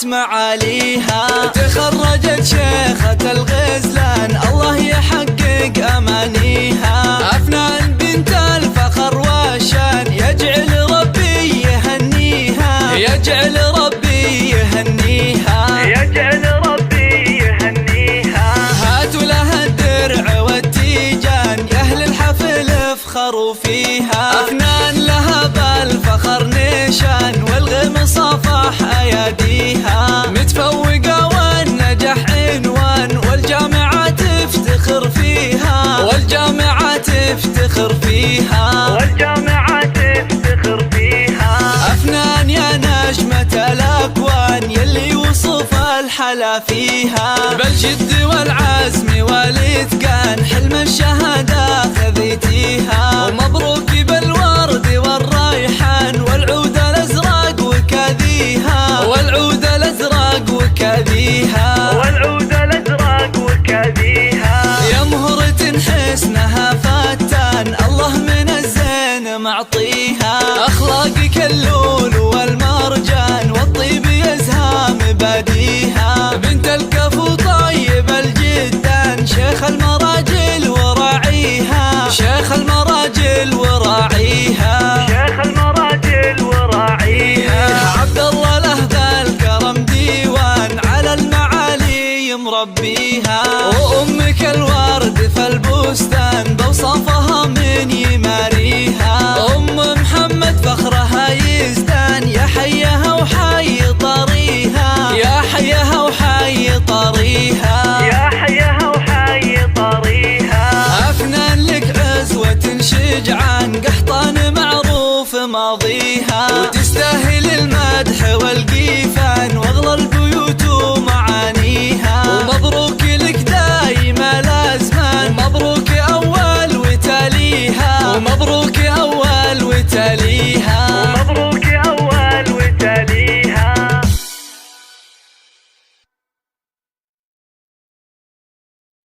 معاليها. تخرجت شيخة الغزلان الله يحقق أمانيها. أفنان بنت الفخر والشان يجعل ربي يهنيها، يجعل ربي يهنيها، يجعل ربي يهنيها. هاتوا لها الدرع والتيجان يا أهل الحفل افخروا فيها. أفنان لها بالفخر نيشان والغم صفح أياديها. متفوقة والنجاح عنوان والجامعة تفتخر فيها، والجامعة تفتخر فيها، والجامعة تفتخر فيها. أفنان يا نجمة الأكوان يلي وصف الحلا فيها. بالجد والعزم والإتقان حلم الشهادة خذيتيها. ومبروك